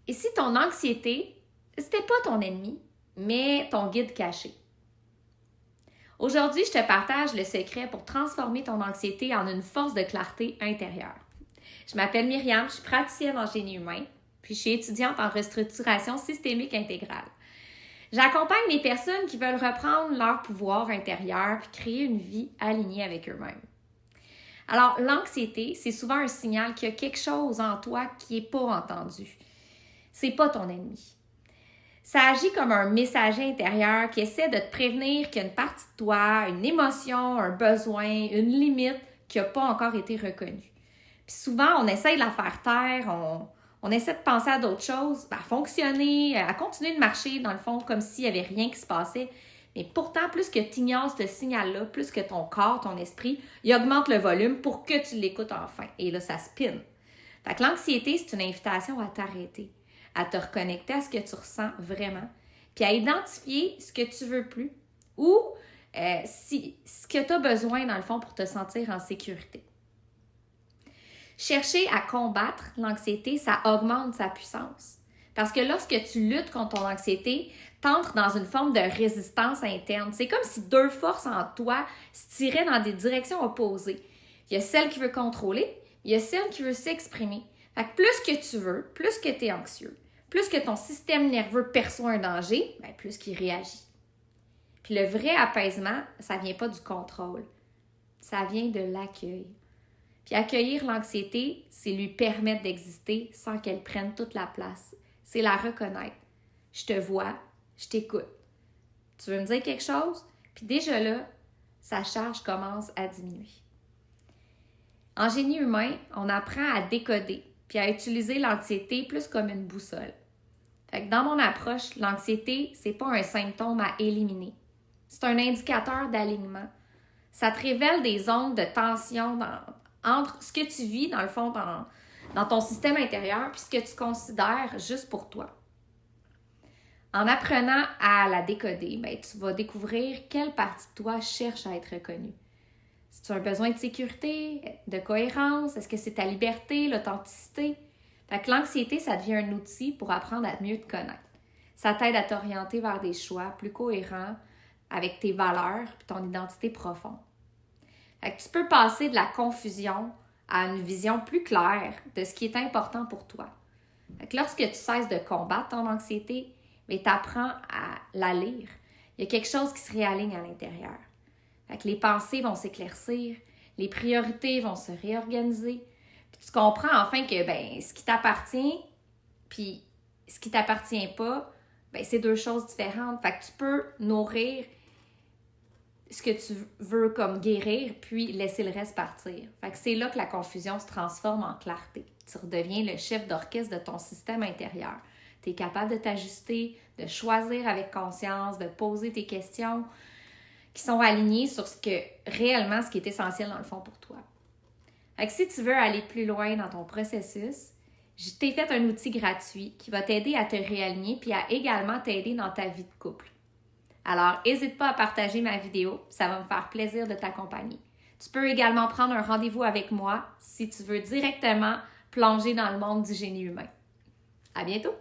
Et si ton anxiété, c'était pas ton ennemi, mais ton guide caché? Aujourd'hui, je te partage le secret pour transformer ton anxiété en une force de clarté intérieure. Je m'appelle Myriam, je suis praticienne en génie humain, puis je suis étudiante en restructuration systémique intégrale. J'accompagne les personnes qui veulent reprendre leur pouvoir intérieur puis créer une vie alignée avec eux-mêmes. Alors, l'anxiété, c'est souvent un signal qu'il y a quelque chose en toi qui n'est pas entendu. C'est pas ton ennemi. Ça agit comme un messager intérieur qui essaie de te prévenir qu'il y a une partie de toi, une émotion, un besoin, une limite qui n'a pas encore été reconnue. Puis souvent, on essaie de la faire taire, on essaie de penser à d'autres choses, à fonctionner, à continuer de marcher, dans le fond, comme s'il n'y avait rien qui se passait. Mais pourtant, plus que tu ignores ce signal-là, plus que ton corps, ton esprit, il augmente le volume pour que tu l'écoutes enfin. Et là, ça spin. Fait que l'anxiété, c'est une invitation à t'arrêter, à te reconnecter à ce que tu ressens vraiment, puis à identifier ce que tu veux plus ou ce que tu as besoin, dans le fond, pour te sentir en sécurité. Chercher à combattre l'anxiété, ça augmente sa puissance. Parce que lorsque tu luttes contre ton anxiété, t'entres dans une forme de résistance interne. C'est comme si deux forces en toi se tiraient dans des directions opposées. Il y a celle qui veut contrôler, il y a celle qui veut s'exprimer. Fait que plus que tu veux, plus que tu es anxieux, plus que ton système nerveux perçoit un danger, bien plus qu'il réagit. Puis le vrai apaisement, ça vient pas du contrôle. Ça vient de l'accueil. Puis accueillir l'anxiété, c'est lui permettre d'exister sans qu'elle prenne toute la place. C'est la reconnaître. Je te vois, je t'écoute. Tu veux me dire quelque chose? Puis déjà là, sa charge commence à diminuer. En génie humain, on apprend à décoder puis à utiliser l'anxiété plus comme une boussole. Fait que dans mon approche, l'anxiété, c'est pas un symptôme à éliminer. C'est un indicateur d'alignement. Ça te révèle des zones de tension entre ce que tu vis, dans le fond, dans ton système intérieur, puis ce que tu considères juste pour toi. En apprenant à la décoder, bien, tu vas découvrir quelle partie de toi cherche à être reconnue. Si tu as un besoin de sécurité, de cohérence, est-ce que c'est ta liberté, l'authenticité? Fait que l'anxiété, ça devient un outil pour apprendre à mieux te connaître. Ça t'aide à t'orienter vers des choix plus cohérents avec tes valeurs et ton identité profonde. Fait que tu peux passer de la confusion à une vision plus claire de ce qui est important pour toi. Fait que lorsque tu cesses de combattre ton anxiété, tu apprends à la lire. Il y a quelque chose qui se réaligne à l'intérieur. Fait que les pensées vont s'éclaircir, les priorités vont se réorganiser. Puis tu comprends enfin que ce qui t'appartient puis ce qui t'appartient pas, c'est deux choses différentes. Fait que tu peux nourrir ce que tu veux comme guérir, puis laisser le reste partir. Fait que c'est là que la confusion se transforme en clarté. Tu redeviens le chef d'orchestre de ton système intérieur. Tu es capable de t'ajuster, de choisir avec conscience, de poser tes questions qui sont alignées sur ce qui est essentiel dans le fond pour toi. Fait que si tu veux aller plus loin dans ton processus, je t'ai fait un outil gratuit qui va t'aider à te réaligner puis à également t'aider dans ta vie de couple. Alors, n'hésite pas à partager ma vidéo, ça va me faire plaisir de t'accompagner. Tu peux également prendre un rendez-vous avec moi si tu veux directement plonger dans le monde du génie humain. À bientôt!